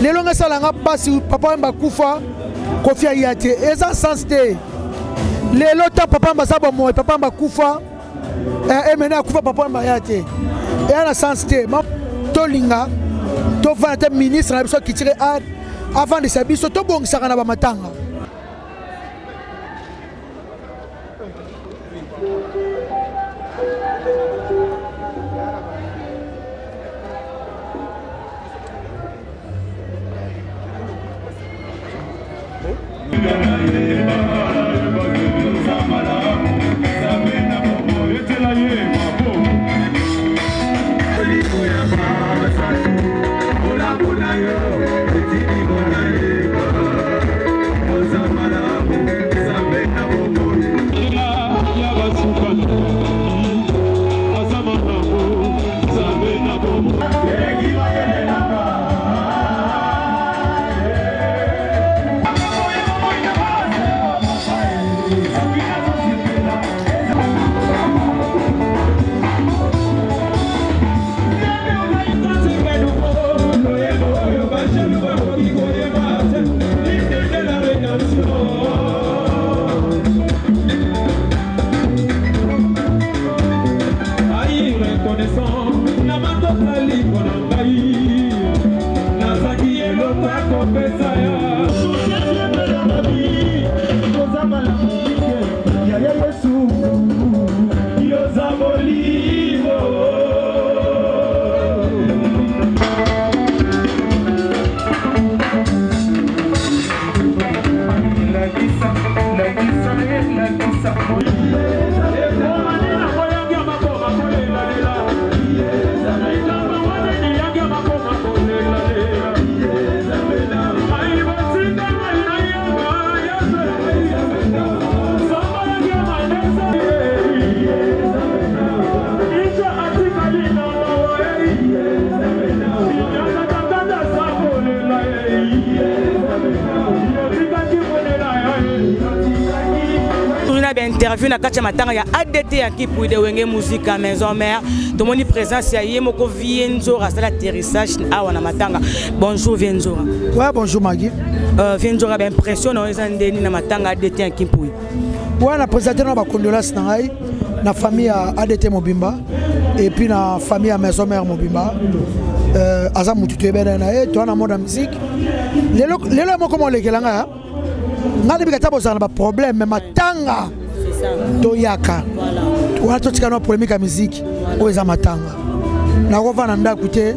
Les longues salanga passe papa mba kufa kofia yate eza sens te les lota papa mba sabo moi papa mba kufa et maintenant kufa papa mba yate et à la sens te tolinga to va ministre na biso qui tire avant de sabiso to bongisa na ba matanga. Interview na kacha matanga ya ADT ya Kimpouy de Wenge musique à maison mère. Tout le monde présence ya Yemoko Vienzora c'est l'atterrissage à na matanga. Bonjour Vienzora. Ouais, bonjour Magui. Vienzora ben impression na ezandeni na matanga ADT ya Kimpouy. Ouais, na présenté na ba condoléances na ngai na famille à ADT Mobimba et puis na famille à maison mère Mobimba. Aza mutu tebena na e to na mode musique. Lelo mo comment le kelanga. Ngale bikata bozana ba problème mais matanga Toyaka. Voilà. Tu as une polémique à musique. Où est matanga? Na rova nanda écouter.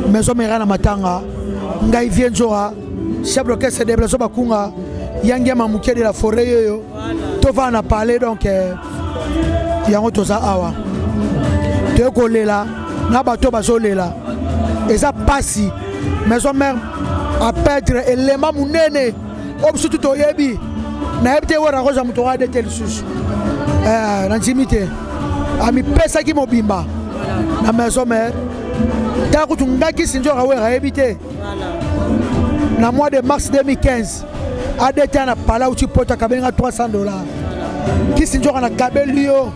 Maison mère na matanga. Ngai Vienzora. Chef d'orchestre de Blaso Bakunga. Yangi Mamouké de la forêt yo. To va na parler donc. Yango toza awa. Te collé là. Na bato bazolé là. Et ça passe. Maison mère à perdre élément munene. Obsu tout oyebi. Na ebte wora roza mutora de tel sus. L'intimité. Ami pesa qui mobimba. La maison mère. Tant que tu n'as qui s'injure à habiter. Dans le mois de mars 2015, ADT n'a pas là où tu peux t'accaber à $300. Qui s'injure à Kabelio.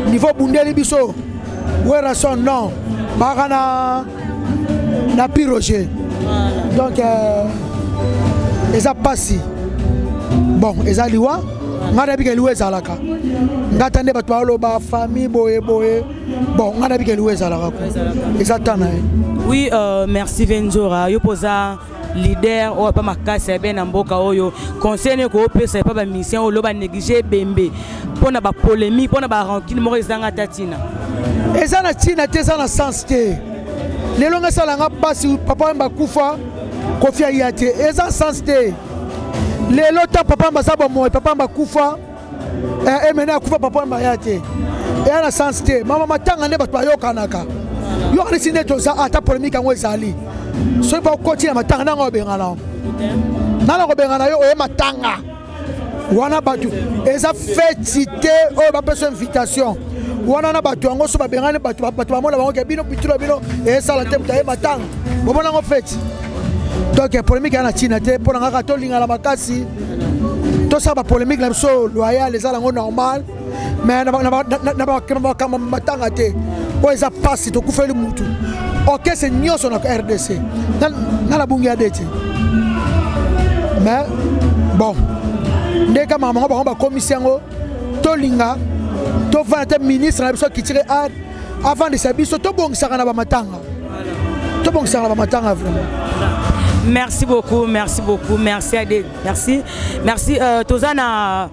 Niveau Bundeli Bisso. Où est son nom? Barana. Na Piroger. Donc, ils ont passé. Bon, ils ont liwa. Ngana bike loué zalaka. Ngatande batwalo ba famille boye. Bon, ngana bike loué zalaka. Exactement. Oui, merci Vienzora. Yo posa leader o pa makasa ben mboka oyo conseiller ko pesa pa ba mission o loba négliger bembe. Pona ba polémique, pona ba rancune mo ezanga tatina. Ezana tina te sana sens te. Lelo ngasalanga pasi papa mba kufa kofia yate. Ezana sens te. Les lotas papa mba sabo moi papa mba kufa et maintenant kufa papa mba yate et à la sens te mama matanga ne batwa yo kanaka yo alisine to za ata polémique ngo ezali so ba koti na matanga nango bengana nala ko bengana yo e matanga wana batu eza fêtité o ba peso invitation wana na batu ngo so ba bengana batu ba mona bango ke bino pituro bino e sala te mutaye matanga bo mona ngo fête. Donc polémique na Chine te pour nga to linga la makasi to ça ba polémique la so loyal les ala normal mais na matanga te o eza passe to kufeli mutu orchestre nyonso na RDC na la bungi ADT mais bon ndeka mama ba commission ngo tolinga to vante ministre na biso kitire art avant de sabiso to bongisaka na ba matanga to bongisaka na ba matanga vraiment. Merci beaucoup, merci Adé, merci Tozana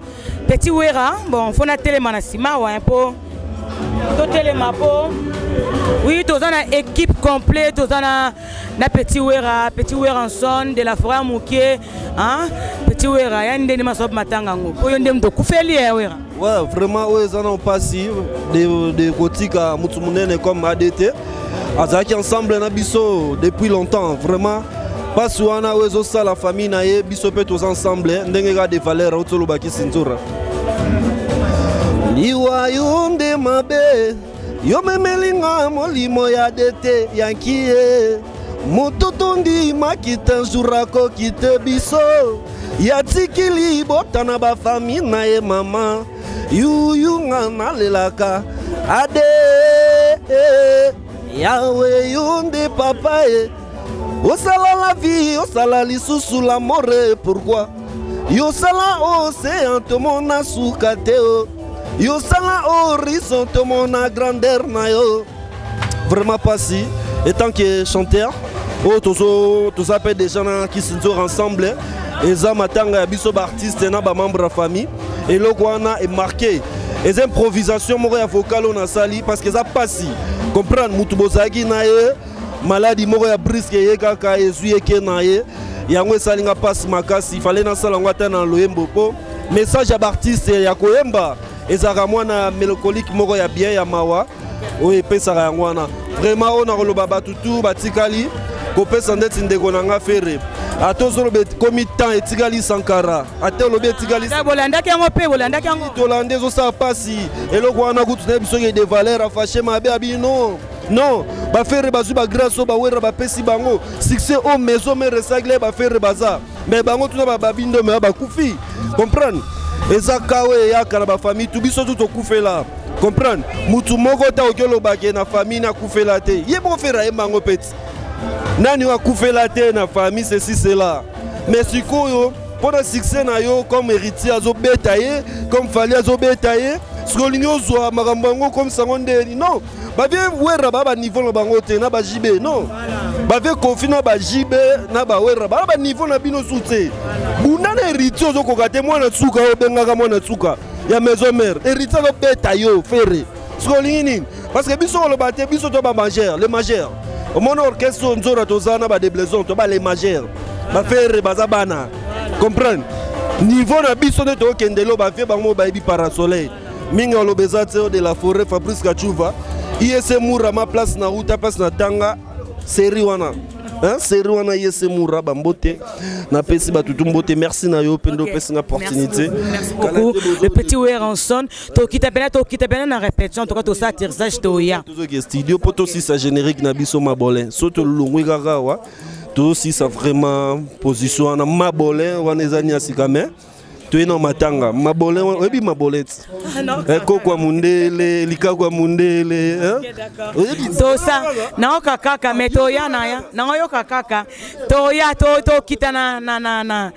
Petit Wera, bon faut na téléma na sima wa un peu to téléma po. Oui, Tozana équipe complète, Tozana na Petit Wera en son de la forêt Mouké, hein? Petit Wera, yande ni masob matanga ngo. Po yonde mto kufeli Wera. Ouais, vraiment ouais, ça non passif de Kotika Mutsumunene comme ADT. Azaki ensemble na biso depuis longtemps, vraiment. Parce que ça la famille naie biso peut tous ensemble ndengega de valeur autolo baki sinzura. Liwa yonde mabe yo memelinga molimo ya dete yankie mututundi makita jurako kite biso ya tikili botana ba famille nae mama yu ngana lelaka ade yawe yonde papa Osala la vie, osala lisusu la more, pourquoi? Yosala océan, to mona soukateo. Yosala horizon, to mona grandeur na yo. Vraiment pas si. Et tant que chanteur, tous appellent des gens qui sont ensemble. Et ça matanga biso artiste na ba membre de famille. Et le Guana est marqué. Les improvisations moya vocale on a sali parce que ça passe. Comprendre mutubozagi na ye. Maladie moko ya brisque ye kaka ezuye ke na ye yango esalinga passe makasi fallait na sala ngata na loyembo po message ya artiste ya koyemba ezaka mwana mélancolique moko ya bien ya mawa oyo epesaka yango wana vraiment ona koloba batutu batikali kopesa ndeti ndeko nanga fere atozolobe komi temps etikali Sankara ate olobi etikali bolandaki yango pe bolandaki yango tolande ezosala pasi eloko wana kutu na biso de valeur afashe mabe abino non, ba faire bazu ba grâce ba wera ba pesi bango succès au maison mais resagle ba faire baza mais bango tuna ba bindo mais ba kufi comprendre ezakawe ya kana ba famille tout biso tout okufela comprendre mutu moko ta okelo ba ke na famille na kufela te yebo fera emango peti nani wa kufela te na famille ceci cela mais sikoyo pour le succès na yo comme héritier azo betaye comme fali azo betaye skolinyo zo makambango comme sangondeli non bavie wera baba niveau na bango te na ba jibe non bavie confi na ba jibe na ba wera baba niveau na bino soute bunana héritier ozo kokate mwana tsuka obengaka mwana tsuka ya maison mère héritier lo beta yo fere skolingi parce que biso lo bate biso to ba majeur le majeur au mon orchestre nzora tozana ba déblaison to ba les majeurs ba fere bazabana comprendre niveau na biso de to kendelo ba vie bango ba bi parasoleil minga lo bezate de la forêt Fabrice Kachuva ISE Moura ma place na route place na tanga série wana hein série wana ISE Moura bambote na pesi batutu mbote merci na yo pendo pesi na opportunité merci beaucoup le Petit Wera en son to kitapena na répétition to to ça tirage to ya to studio poto si ça générique na biso mabolin soto lungwi gaga wa to si ça vraiment position na mabolin wana ezania sikame tueno matanga mabolin oyebi maboleti kokwa mundele likakwa mundele to ça na okakaka metoya na ya na oyoka kaka to ya to kita na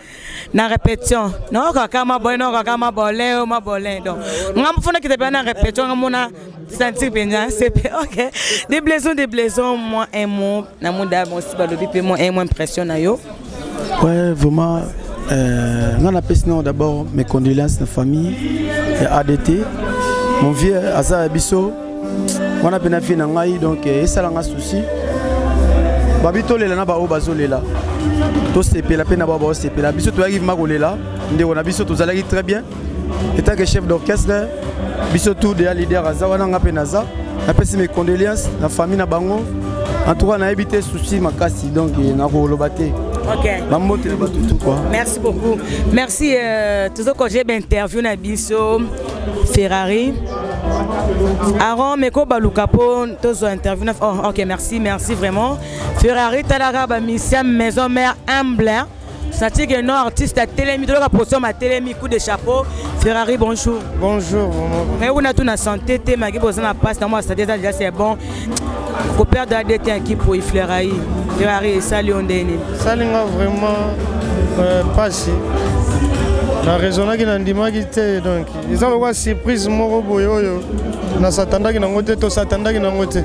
répétition na okaka mabolin na okaka mabolin donc ngamfuna kita na répétition ngamona sentir bien c'est OK des blaisons moi un mot na munda bon si balobi pe moi un mot impression na yo ouais vraiment on a d'abord mes condoléances à la famille et ADT. Mon vieux Asa Abisso, on a bien fait nangai donc ça l'a un souci. Babito le lana ba obazo le la. To sepe la peine ba sepe la biso to arrive magolé là. Ndé on a biso to zalaki très bien. Étant que chef d'orchestre, biso tout de leader Asa wana nga penaza. Après mes condoléances la famille na bango. En tout cas on a évité souci makasi donc na ko lobate. OK. Merci beaucoup. Merci toujours quand j'ai interview na biso Ferrari. Aaron Meko Balukapo tozo interview. OK, merci vraiment. Ferrari Talara ba mission maison mère humble. Senti que non artiste à Télémi, la position à Télémi, coup de chapeau. Ferrari, bonjour. Bonjour. Mais on a tout la santé, mais qui besoin de passe, moi ça déjà c'est bon. Faut perdre d'ADT qui pour Ferrari. Ferrari, salut on déni. Salut vraiment pas si. Na raison qui n'a ndima qui te donc ils ont une surprise moko boyo na satanda qui nangote to satanda qui nangote.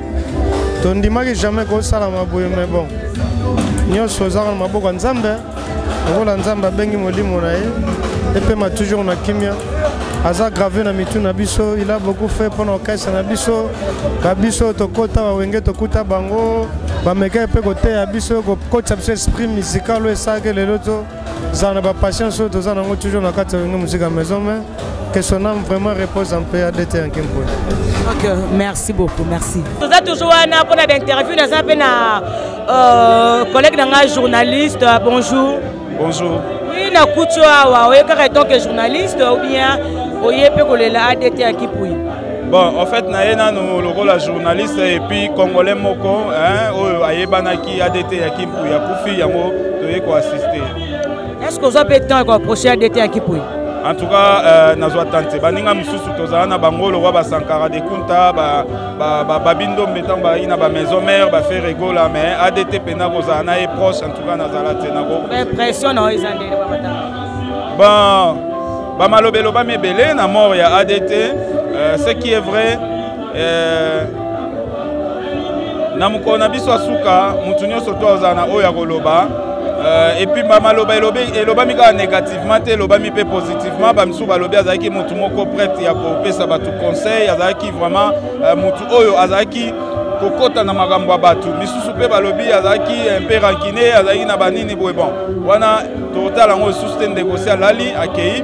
To ndima qui jamais ko sala maboyo mais bon. Nyo sozara maboko nzambe. Ola nzamba bengi molimo na ye et puis ma toujours na kimia aza gravé na mitu na biso il a beaucoup fait pour nos caisses na biso ba biso to kota ba wenge to kuta bango ba meka pe côté ya biso ko coach biso esprit musical et ça que les autres ça na ba patience to ça na toujours na kata wenge musique à maison mais que son âme vraiment repose en paix à DT en Kimpo. OK, merci beaucoup, merci. Nous avons toujours un pour l'interview dans un peu na collègue na journaliste. Bonjour. Bonjour. Oui, na kuchwa wa oyeka tant que journaliste ou bien oyepe kolela ADT à Kipuyi. Bon, en fait, naena no le rôle de journaliste et puis congolais moko hein o ayebana ki ADT à Kipuyi ya kufi yango toye ko assister. Est-ce que vous avez temps ko approcher ADT à Kipuyi? En tout cas, nazwa tante baninga misusu tozana bango le roi ba Sankara de Kunta ba bindo metan ba ina ba maison mère ba faire rigola mais ADT pena kozana est proche en tout cas nazala tenako. Impression na izandele ba mata. Bon, ba malobelo ba mebele na mort ya ADT, ce qui est vrai na mukona biso asuka mutu nyonso to ozana oya koloba. Et puis maloba eloba mika négativement te eloba mi pe positivement ba msu balobi azaki mutu moko prête ya ko pesa batu conseil azaki vraiment mutu oyo azaki kokota na makambo batu misusu pe balobi azaki un peu rankiné azaki na banini boy bon wana total ngo sustain négocier lali akei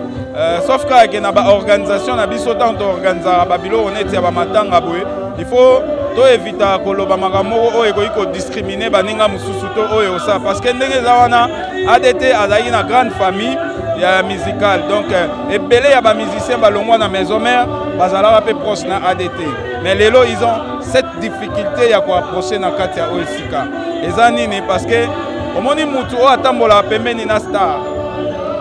sauf que na ba organisation na biso tant organiser ba bilo honnête ya ba matanga boy il faut to éviter koloba makambo oyo ko discriminer baninga mususu to oyo ça parce que ndenge za wana ADT azaki na grande famille ya musicale donc ebele ya ba musiciens balongwa na maison mère bazala pe proche na ADT mais lelo ils ont cette difficulté ya ko approcher na kati ya Osika ezanini parce que omoni mutu o atambola pembeni na star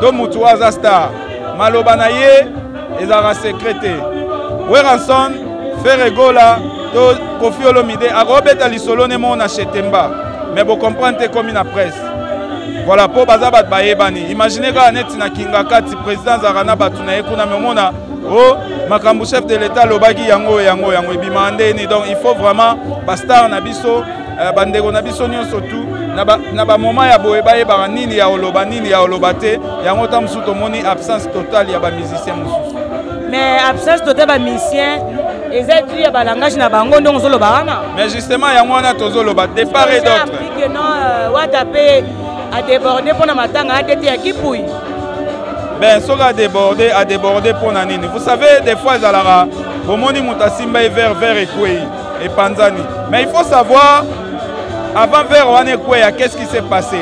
do mutu aza star maloba na ye ezara secrété Weranson Ferregola Kofi Olomide a robeta lisolo ne mon achetemba mais vous comprenez comme une presse voilà pour bazabat bayebani imaginez ka net na kinga kati président Zarana batuna ekuna memona oh makambu chef de l'état lobaki yango ibimande ni donc il faut vraiment bastar na biso bandeko na biso nyonso tout na ba moment ya boye ba nini ya oloba nini ya olobate yango tamsu to moni absence totale ya ba musicien mususu mais absence totale ba musicien ezaki ya balangage na bango ndongo zolo bana mais justement yango wana tozolo ba départ et d'autres que non watape a déborder pour na matanga ADT ya Kipuyi ben soka a débordé pour nanini vous savez des fois zalara bomoni mutasimba vers Ekwei et Panzani mais il faut savoir avant vers wana Ekwei qu'est-ce qui s'est passé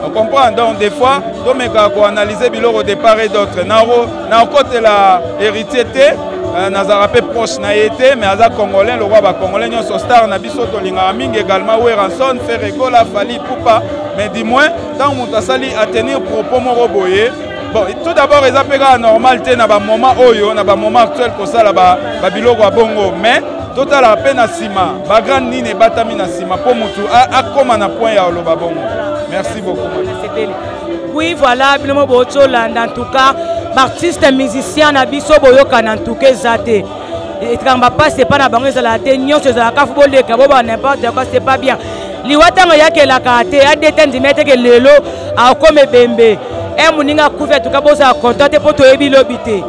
on comprend donc des fois domeka ko analyser biloko départ et d'autres na côté la héritier nazara pe proche na été mais aza congolais le roi ba congolais nyoso star na biso to linga mingi également Weranson Ferregola Fali Poupa mais dis-moi tant mutasali à tenir propos moko boye bon tout d'abord les apega normal te na ba moment oyo na ba moment actuel ko sala ba biloko ya bongo mais total a peine na sima ba grand nini batami na sima po mutu a koma na point ya lo ba bongo merci beaucoup oui voilà biloko bocho landa en tout cas artiste musicien na biso boyoka na ntuke zate etramba pas c'est pas na bango ezala te nyonso ezala ka football de kabo ba n'importe quoi c'est pas bien liwatanga yake la kate ADT ndimete ke lelo a comme bembe e muninga kufa tuka boza content te poto ebi lobité